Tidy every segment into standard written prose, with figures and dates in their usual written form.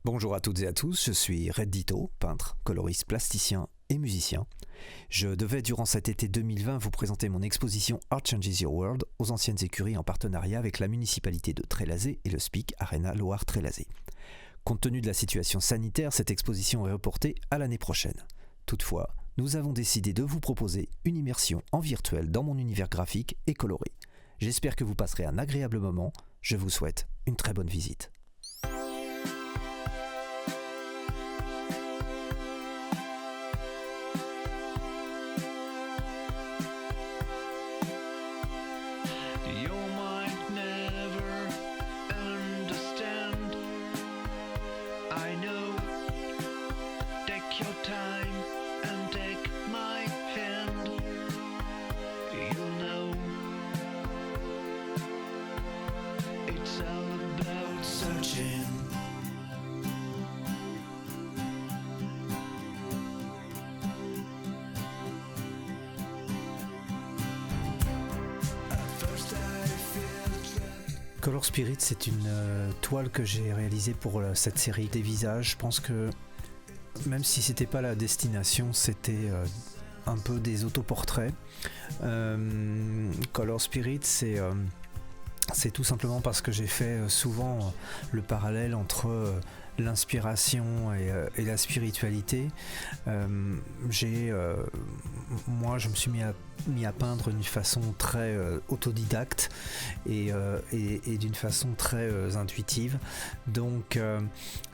Bonjour à toutes et à tous, je suis Red Ditto, peintre, coloriste, plasticien et musicien. Je devais durant cet été 2020 vous présenter mon exposition Art Changes Your World aux anciennes écuries en partenariat avec la municipalité de Trélazé et le SPIC Arena Loire-Trélazé. Compte tenu de la situation sanitaire, cette exposition est reportée à l'année prochaine. Toutefois, nous avons décidé de vous proposer une immersion en virtuel dans mon univers graphique et coloré. J'espère que vous passerez un agréable moment, je vous souhaite une très bonne visite. Color Spirit, c'est une toile que j'ai réalisée pour cette série des visages. Je pense que même si c'était pas la destination, c'était un peu des autoportraits. Color Spirit, c'est tout simplement parce que j'ai fait souvent le parallèle entre l'inspiration et la spiritualité. Moi, je me suis mis à peindre d'une façon très autodidacte et d'une façon très intuitive. Donc,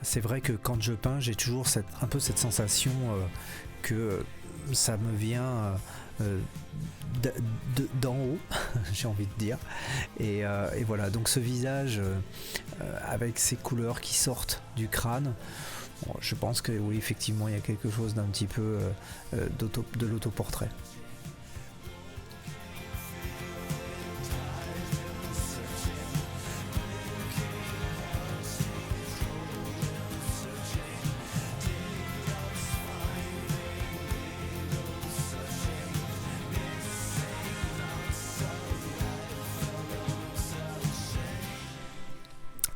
c'est vrai que quand je peins, j'ai toujours un peu cette sensation que ça me vient d'en haut, j'ai envie de dire. Et voilà, donc ce visage avec ces couleurs qui sortent du crâne, bon, je pense que oui, effectivement, il y a quelque chose d'un petit peu de l'autoportrait.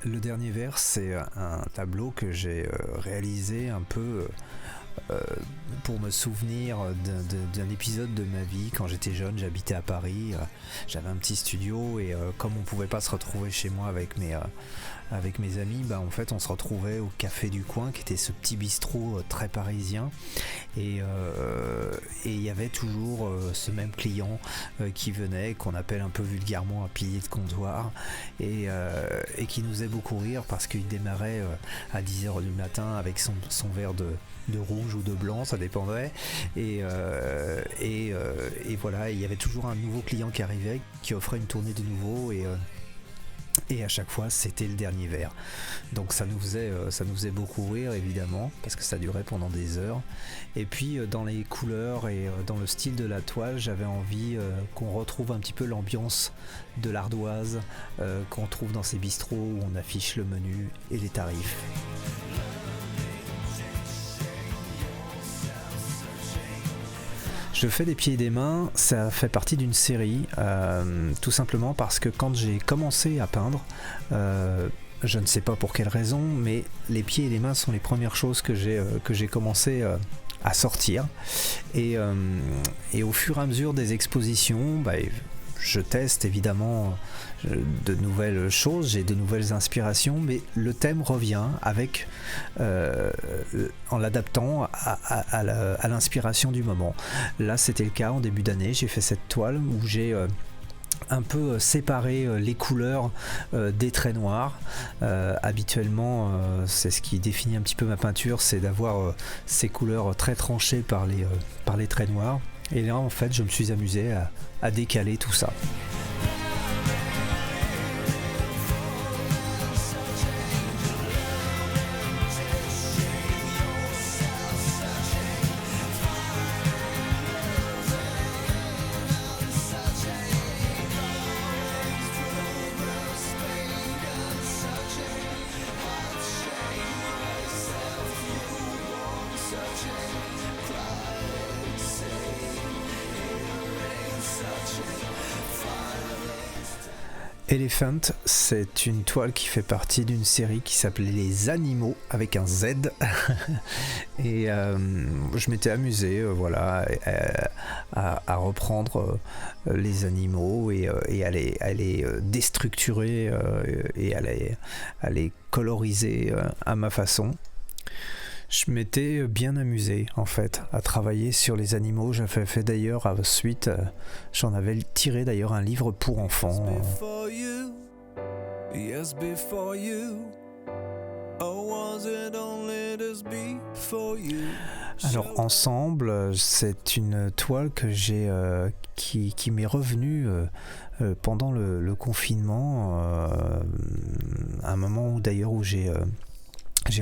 Le dernier vers, c'est un tableau que j'ai réalisé un peu pour me souvenir d'un épisode de ma vie. Quand j'étais jeune, j'habitais à Paris, j'avais un petit studio et comme on pouvait pas se retrouver chez moi avec mes amis, en fait on se retrouvait au café du coin qui était ce petit bistrot très parisien et il y avait toujours ce même client qui venait, qu'on appelle un peu vulgairement un pilier de comptoir et qui nous faisait beaucoup rire parce qu'il démarrait à 10h du matin avec son verre de rouge ou de blanc, ça dépendait et voilà, il y avait toujours un nouveau client qui arrivait, qui offrait une tournée de nouveau et à chaque fois c'était le dernier verre. Donc ça nous faisait beaucoup rire évidemment parce que ça durait pendant des heures. Et puis dans les couleurs et dans le style de la toile, j'avais envie qu'on retrouve un petit peu l'ambiance de l'ardoise qu'on trouve dans ces bistrots où on affiche le menu et les tarifs. Je fais des pieds et des mains, ça fait partie d'une série, tout simplement parce que quand j'ai commencé à peindre, je ne sais pas pour quelle raison, mais les pieds et les mains sont les premières choses que j'ai commencé à sortir. Et au fur et à mesure des expositions, je teste évidemment de nouvelles choses, j'ai de nouvelles inspirations, mais le thème revient avec en l'adaptant à l'inspiration du moment. Là c'était le cas en début d'année, j'ai fait cette toile où j'ai un peu séparé les couleurs des traits noirs. Habituellement c'est ce qui définit un petit peu ma peinture, c'est d'avoir ces couleurs très tranchées par les traits noirs. Et là en fait je me suis amusé à décaler tout ça. Such a fire. Elephant, c'est une toile qui fait partie d'une série qui s'appelait Les Animaux avec un Z. Et je m'étais amusé à reprendre les animaux et à les déstructurer et à les coloriser à ma façon. Je m'étais bien amusé en fait à travailler sur les animaux. J'avais fait d'ailleurs ensuite, j'en avais tiré d'ailleurs un livre pour enfants. Alors Ensemble, c'est une toile que j'ai qui m'est revenue pendant le confinement, à un moment où d'ailleurs où j'ai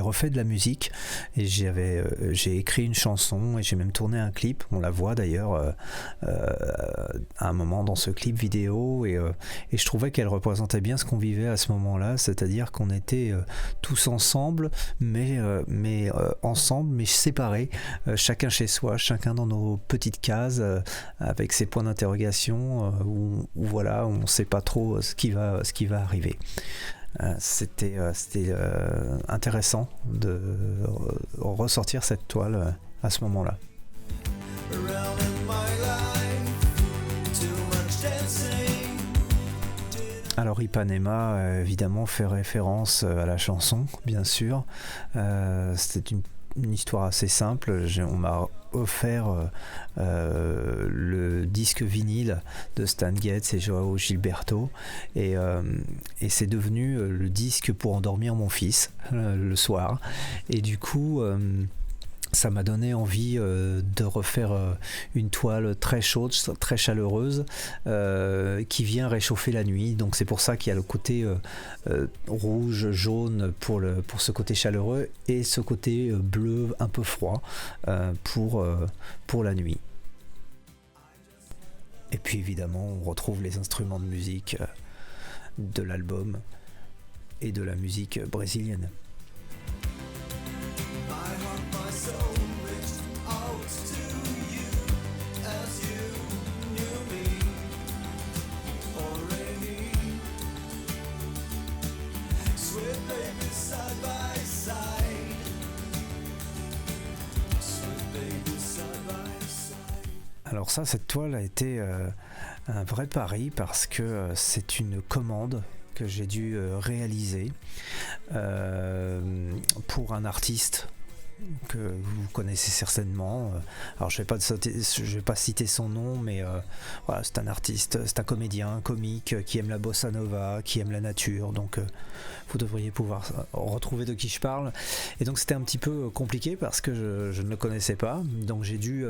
refait de la musique et j'ai écrit une chanson et j'ai même tourné un clip. On la voit d'ailleurs à un moment dans ce clip vidéo et je trouvais qu'elle représentait bien ce qu'on vivait à ce moment-là, c'est-à-dire qu'on était tous ensemble, mais ensemble, mais séparés, chacun chez soi, chacun dans nos petites cases, avec ses points d'interrogation où voilà, on ne sait pas trop ce qui va arriver. C'était intéressant de ressortir cette toile à ce moment-là. Alors Ipanema évidemment fait référence à la chanson, bien sûr. C'était une histoire assez simple. On m'a offert le disque vinyle de Stan Getz et Joao Gilberto et c'est devenu le disque pour endormir mon fils le soir, et du coup ça m'a donné envie de refaire une toile très chaude, très chaleureuse, qui vient réchauffer la nuit. Donc c'est pour ça qu'il y a le côté rouge, jaune pour ce côté chaleureux et ce côté bleu un peu froid pour la nuit. Et puis évidemment on retrouve les instruments de musique de l'album et de la musique brésilienne. Alors ça, cette toile a été un vrai pari parce que c'est une commande que j'ai dû réaliser pour un artiste que vous connaissez certainement. Alors je vais pas citer son nom, mais voilà, c'est un artiste, c'est un comédien, un comique qui aime la bossa nova, qui aime la nature, donc vous devriez pouvoir retrouver de qui je parle. Et donc c'était un petit peu compliqué parce que je ne le connaissais pas, donc j'ai dû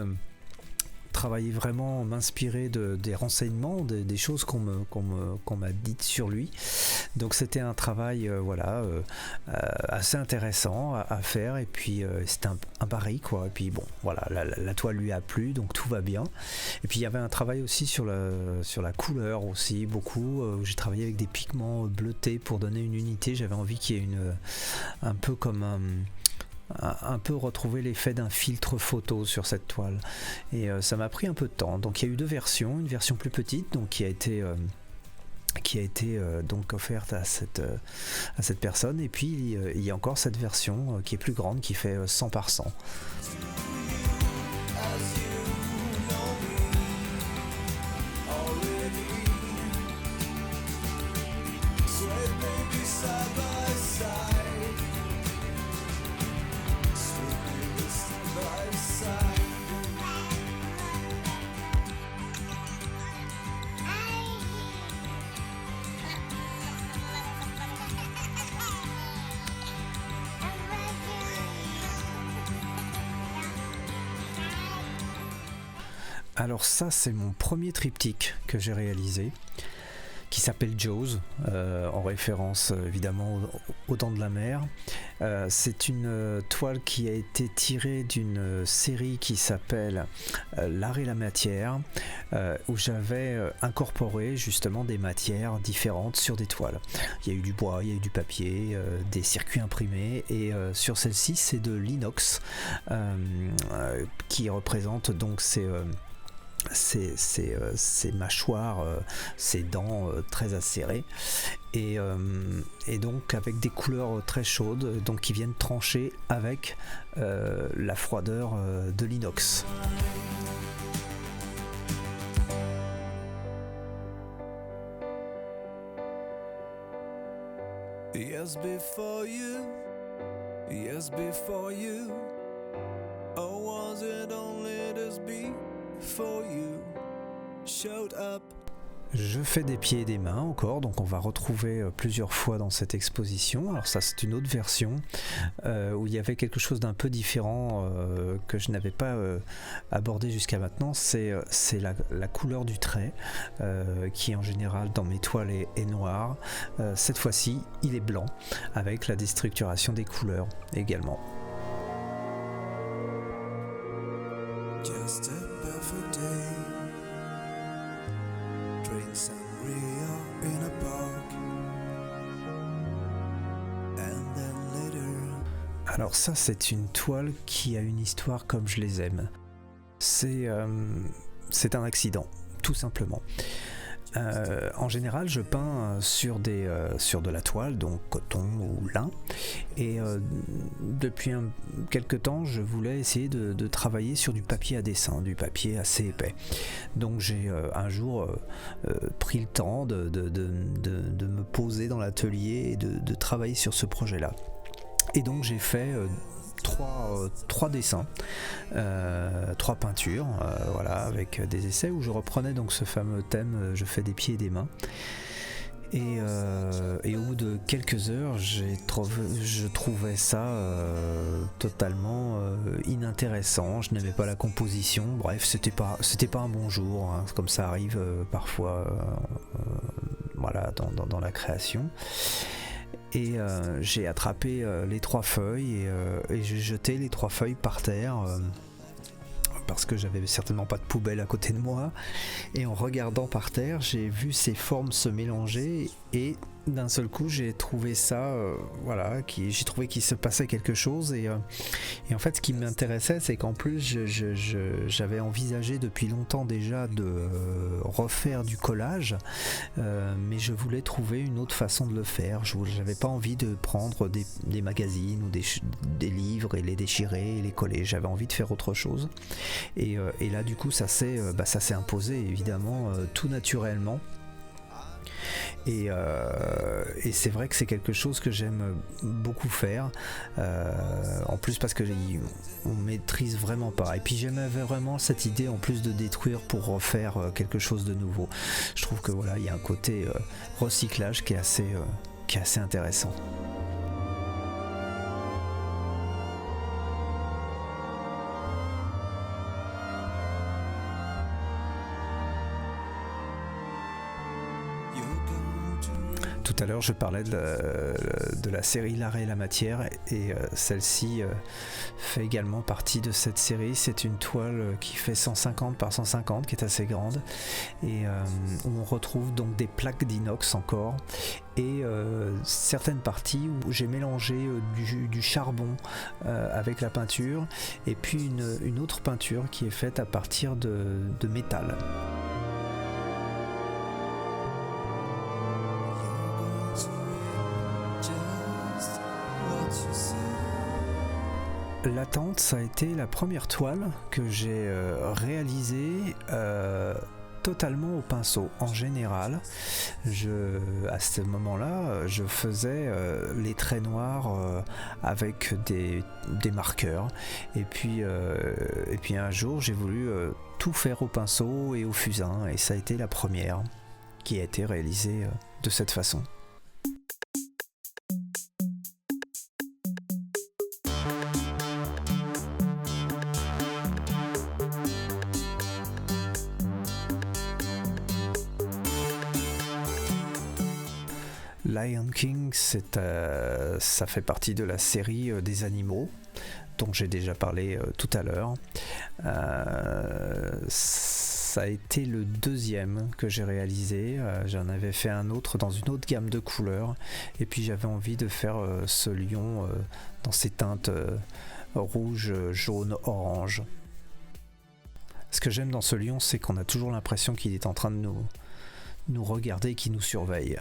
travailler vraiment, m'inspirer des renseignements, des choses qu'on m'a dites sur lui. Donc c'était un travail assez intéressant à faire, et puis c'était un pari quoi. Et puis bon voilà, la toile lui a plu, donc tout va bien. Et puis il y avait un travail aussi sur la couleur aussi, beaucoup, où j'ai travaillé avec des pigments bleutés pour donner une unité. J'avais envie qu'il y ait un peu comme un peu retrouver l'effet d'un filtre photo sur cette toile, et ça m'a pris un peu de temps. Donc il y a eu deux versions, une version plus petite donc qui a été donc offerte à cette personne, et puis il y a encore cette version qui est plus grande, qui fait 100 par 100. Alors ça, c'est mon premier triptyque que j'ai réalisé, qui s'appelle Jaws, en référence évidemment aux Dents de la Mer. C'est une toile qui a été tirée d'une série qui s'appelle L'art et la matière, où j'avais incorporé justement des matières différentes sur des toiles. Il y a eu du bois, il y a eu du papier, des circuits imprimés, et sur celle-ci c'est de l'inox, qui représente donc ses mâchoires, ses dents très acérées, et donc avec des couleurs très chaudes, donc qui viennent trancher avec la froideur de l'inox. Yes, before you, or was it only this before you showed up? Je fais des pieds et des mains encore, donc on va retrouver plusieurs fois dans cette exposition. Alors ça, c'est une autre version où il y avait quelque chose d'un peu différent que je n'avais pas abordé jusqu'à maintenant. C'est la couleur du trait qui en général dans mes toiles est noire. Cette fois-ci, il est blanc avec la déstructuration des couleurs également. Just a perfect day. Drink sangria in a park. And then later. Alors ça, c'est une toile qui a une histoire comme je les aime. C'est un accident, tout simplement. En général, je peins sur de la toile, donc coton ou lin, et depuis quelque temps, je voulais essayer de travailler sur du papier à dessin, du papier assez épais. Donc j'ai un jour pris le temps de me poser dans l'atelier et de travailler sur ce projet-là. Et donc j'ai fait trois dessins, trois peintures, voilà, avec des essais où je reprenais donc ce fameux thème, je fais des pieds et des mains. Et au bout de quelques heures, je trouvais ça totalement inintéressant. Je n'aimais pas la composition. Bref, c'était pas un bon jour, hein, comme ça arrive parfois, voilà, dans la création. Et j'ai attrapé les trois feuilles et j'ai jeté les trois feuilles par terre parce que j'avais certainement pas de poubelle à côté de moi. Et en regardant par terre, j'ai vu ces formes se mélanger et d'un seul coup j'ai trouvé ça, voilà, j'ai trouvé qu'il se passait quelque chose et en fait ce qui m'intéressait c'est qu'en plus j'avais envisagé depuis longtemps déjà de refaire du collage, mais je voulais trouver une autre façon de le faire. J'avais pas envie de prendre des magazines ou des livres et les déchirer et les coller. J'avais envie de faire autre chose et là du coup ça s'est imposé évidemment tout naturellement. Et c'est vrai que c'est quelque chose que j'aime beaucoup faire, en plus parce que on maîtrise vraiment pas, et puis j'aimais vraiment cette idée en plus de détruire pour refaire quelque chose de nouveau. Je trouve que voilà, il y a un côté recyclage qui est assez intéressant. Tout à l'heure, je parlais de la série L'art et la matière, et celle-ci fait également partie de cette série. C'est une toile qui fait 150 par 150, qui est assez grande, et où on retrouve donc des plaques d'inox encore, et certaines parties où j'ai mélangé du charbon avec la peinture, et puis une autre peinture qui est faite à partir de métal. La Tente, ça a été la première toile que j'ai réalisée totalement au pinceau. En général, à ce moment-là, je faisais les traits noirs avec des marqueurs. Et puis un jour, j'ai voulu tout faire au pinceau et au fusain. Et ça a été la première qui a été réalisée de cette façon. Lion King, ça fait partie de la série des animaux dont j'ai déjà parlé tout à l'heure. Ça a été le deuxième que j'ai réalisé. J'en avais fait un autre dans une autre gamme de couleurs, et puis j'avais envie de faire ce lion dans ses teintes rouge, jaune, orange. Ce que j'aime dans ce lion, c'est qu'on a toujours l'impression qu'il est en train de nous regarder, qu'il nous surveille.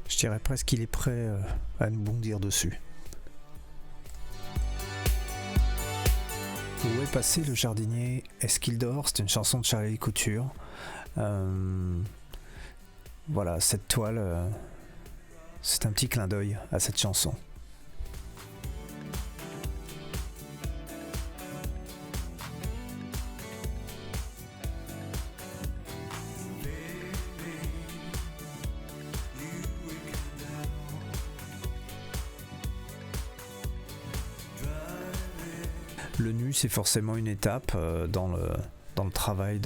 Je dirais presque qu'il est prêt à nous bondir dessus. Où est passé le jardinier? Est-ce qu'il dort? C'est une chanson de Charlie Couture. Voilà, cette toile, c'est un petit clin d'œil à cette chanson. Le nu, c'est forcément une étape dans le travail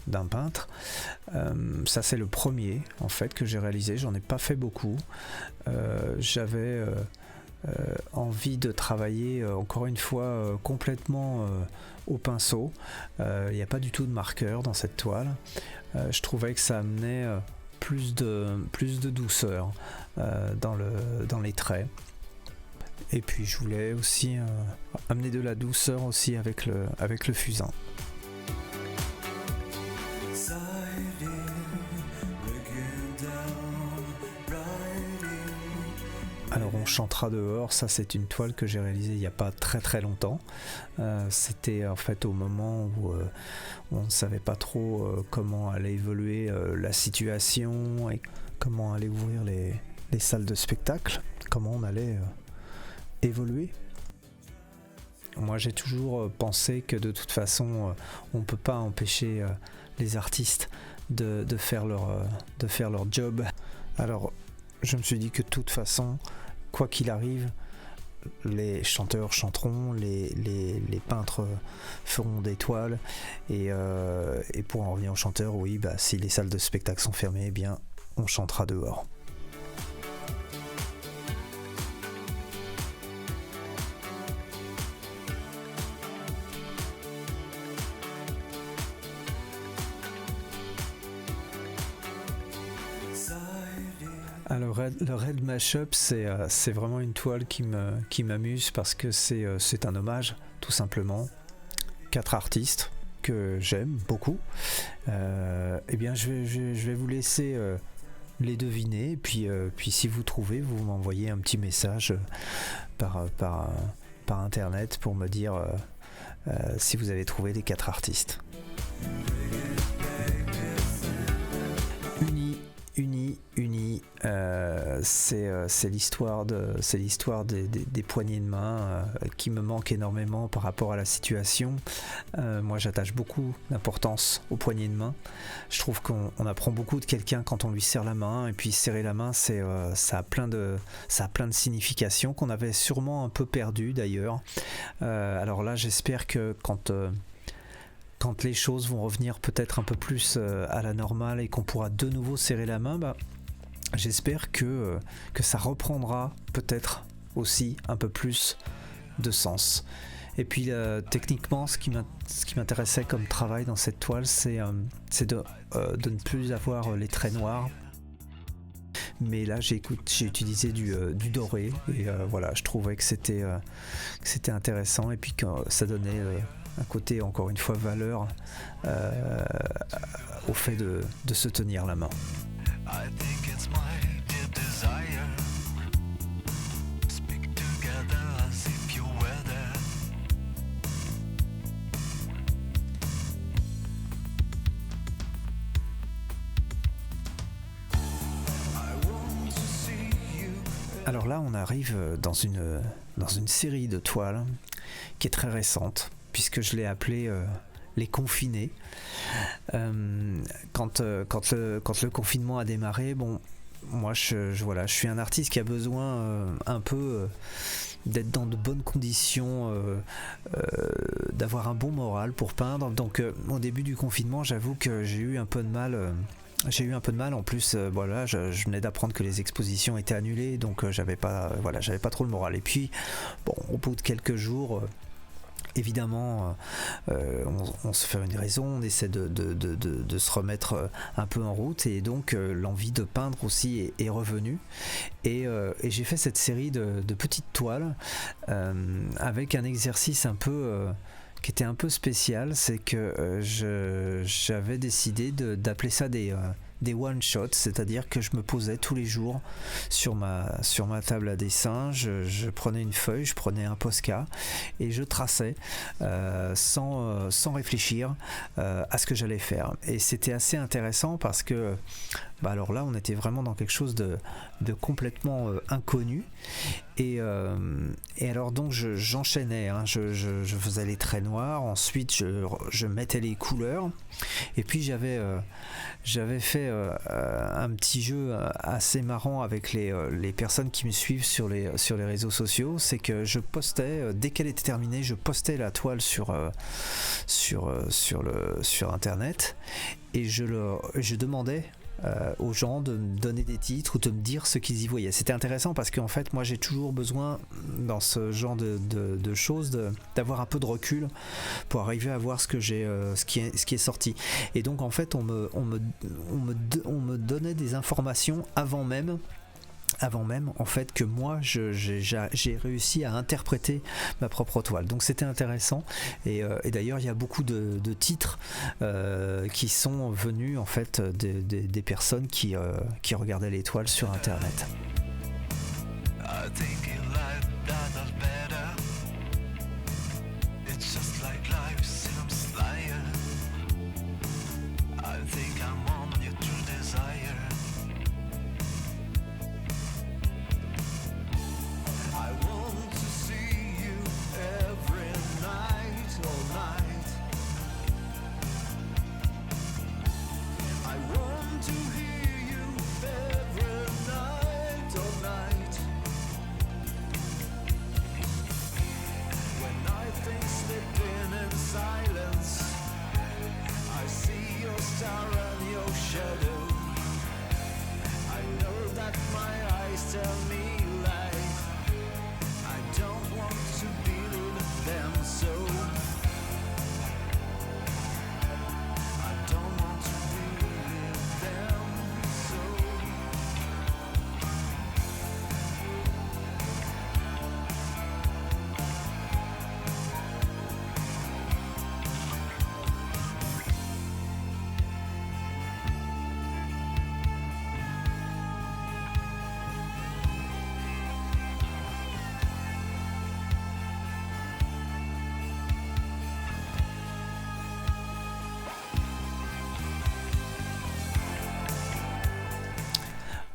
d'un peintre. Ça, c'est le premier en fait que j'ai réalisé. J'en ai pas fait beaucoup. J'avais envie de travailler encore une fois complètement au pinceau. Il n'y a pas du tout de marqueur dans cette toile. Je trouvais que ça amenait plus de douceur dans les traits. Et puis je voulais aussi amener de la douceur aussi avec le fusain. Alors on chantera dehors, ça c'est une toile que j'ai réalisée il n'y a pas très très longtemps. C'était en fait au moment où on ne savait pas trop comment allait évoluer la situation et comment allait ouvrir les salles de spectacle, comment on allait évoluer. Moi j'ai toujours pensé que de toute façon on ne peut pas empêcher les artistes de faire leur job. Alors je me suis dit que de toute façon, quoi qu'il arrive, les chanteurs chanteront, les peintres feront des toiles et pour en revenir aux chanteurs, oui, si les salles de spectacle sont fermées, eh bien on chantera dehors. Alors le Red Mashup, c'est vraiment une toile qui m'amuse parce que c'est un hommage, tout simplement. 4 artistes que j'aime beaucoup. Eh bien, je vais vous laisser les deviner. Et puis si vous trouvez, vous m'envoyez un petit message par internet pour me dire si vous avez trouvé les 4 artistes. Uni, c'est l'histoire des poignées de main qui me manque énormément par rapport à la situation. Moi j'attache beaucoup d'importance aux poignées de main. Je trouve qu'on apprend beaucoup de quelqu'un quand on lui serre la main, et puis serrer la main ça a plein de significations qu'on avait sûrement un peu perdues d'ailleurs. Alors là j'espère que quand les choses vont revenir peut-être un peu plus à la normale et qu'on pourra de nouveau serrer la main, j'espère que ça reprendra peut-être aussi un peu plus de sens. Et puis techniquement, ce qui m'intéressait comme travail dans cette toile, c'est de ne plus avoir les traits noirs. Mais là j'ai utilisé du doré et voilà, je trouvais que c'était intéressant et puis que ça donnait un côté encore une fois valeur au fait de se tenir la main. I think it's my deep desire. Speak together as if you were there. Alors là, on arrive dans une série de toiles qui est très récente, puisque je l'ai appelée Les Confinés. Quand le confinement a démarré, bon, moi je suis un artiste qui a besoin un peu d'être dans de bonnes conditions, d'avoir un bon moral pour peindre. Donc au début du confinement, j'avoue que j'ai eu un peu de mal. En plus, voilà, je venais d'apprendre que les expositions étaient annulées, donc j'avais pas trop le moral. Et puis, bon, au bout de quelques jours, évidemment, on se fait une raison, on essaie de se remettre un peu en route, et donc l'envie de peindre aussi est revenue. Et j'ai fait cette série de petites toiles avec un exercice un peu qui était un peu spécial, c'est que j'avais décidé d'appeler ça des one-shots, c'est-à-dire que je me posais tous les jours sur ma table à dessin, je prenais une feuille, je prenais un Posca et je traçais sans réfléchir à ce que j'allais faire. Et c'était assez intéressant parce que alors là on était vraiment dans quelque chose de complètement inconnu. Et alors donc j'enchaînais, je faisais les traits noirs, ensuite je mettais les couleurs, et puis j'avais fait un petit jeu assez marrant avec les personnes qui me suivent sur les réseaux sociaux, c'est que je postais, dès qu'elle était terminée, je postais la toile sur internet, et je demandais aux gens de me donner des titres ou de me dire ce qu'ils y voyaient. C'était intéressant parce qu'en fait moi j'ai toujours besoin dans ce genre de choses d'avoir un peu de recul pour arriver à voir ce qui est sorti, et donc en fait on me donnait des informations avant même en fait que moi j'ai réussi à interpréter ma propre toile. Donc c'était intéressant, et d'ailleurs il y a beaucoup de titres qui sont venus en fait des personnes qui regardaient les toiles sur internet.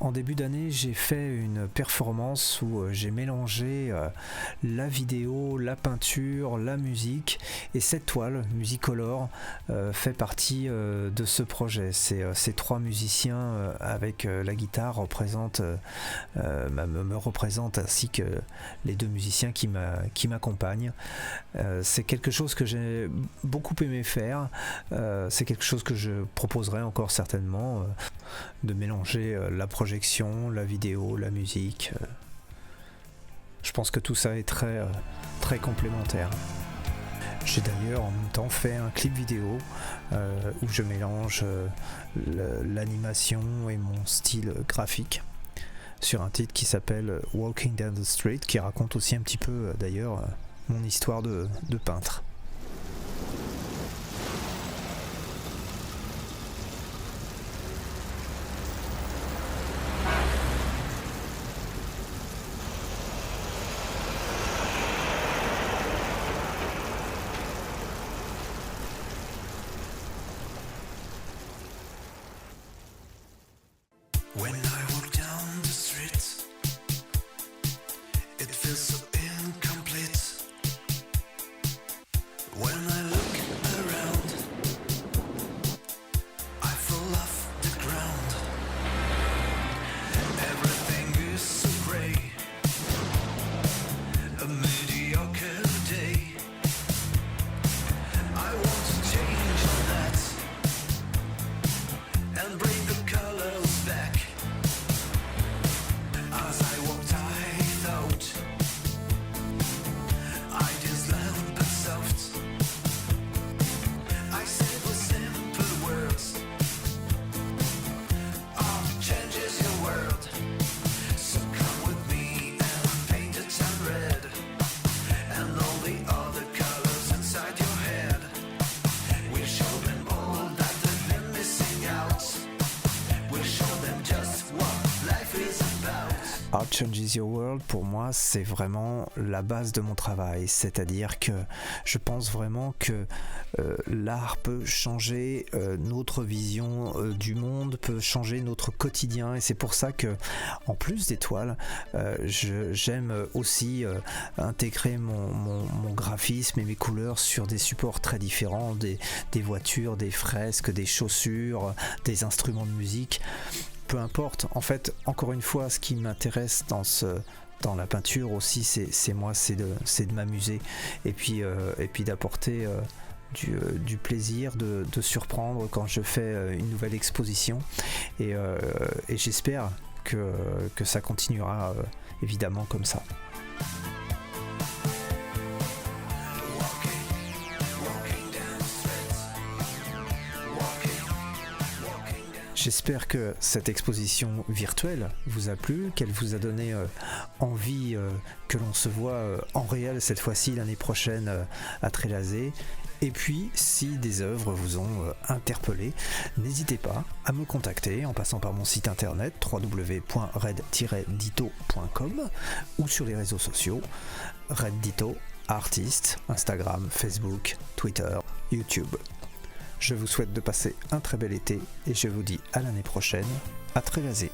En début d'année, j'ai fait une performance où j'ai mélangé la vidéo, la peinture, la musique, et cette toile, Musicolor, fait partie de ce projet. Ces trois musiciens avec la guitare me représentent, ainsi que les deux musiciens qui m'accompagnent. C'est quelque chose que j'ai beaucoup aimé faire, c'est quelque chose que je proposerai encore certainement, de mélanger la projection, la vidéo, la musique. Je pense que tout ça est très, très complémentaire. J'ai d'ailleurs en même temps fait un clip vidéo où je mélange l'animation et mon style graphique sur un titre qui s'appelle Walking Down the Street, qui raconte aussi un petit peu d'ailleurs mon histoire de peintre. When I walk down the street, it feels so incomplete. When I look around, I fall off the ground. Everything is so grey, a mediocre day. I want to change all that and bring the colors back. Changes Your World, pour moi, c'est vraiment la base de mon travail. C'est-à-dire que je pense vraiment que l'art peut changer notre vision du monde, peut changer notre quotidien. Et c'est pour ça que, en plus des toiles, j'aime aussi intégrer mon graphisme et mes couleurs sur des supports très différents, des voitures, des fresques, des chaussures, des instruments de musique. Peu importe, en fait, encore une fois, ce qui m'intéresse dans la peinture aussi, c'est de m'amuser et puis d'apporter du plaisir, de surprendre quand je fais une nouvelle exposition et j'espère que ça continuera évidemment comme ça. J'espère que cette exposition virtuelle vous a plu, qu'elle vous a donné envie que l'on se voit en réel cette fois-ci l'année prochaine à Trélazé. Et puis, si des œuvres vous ont interpellé, n'hésitez pas à me contacter en passant par mon site internet www.red-dito.com ou sur les réseaux sociaux Red Dito, artiste, Instagram, Facebook, Twitter, YouTube. Je vous souhaite de passer un très bel été et je vous dis à l'année prochaine à Trélazé.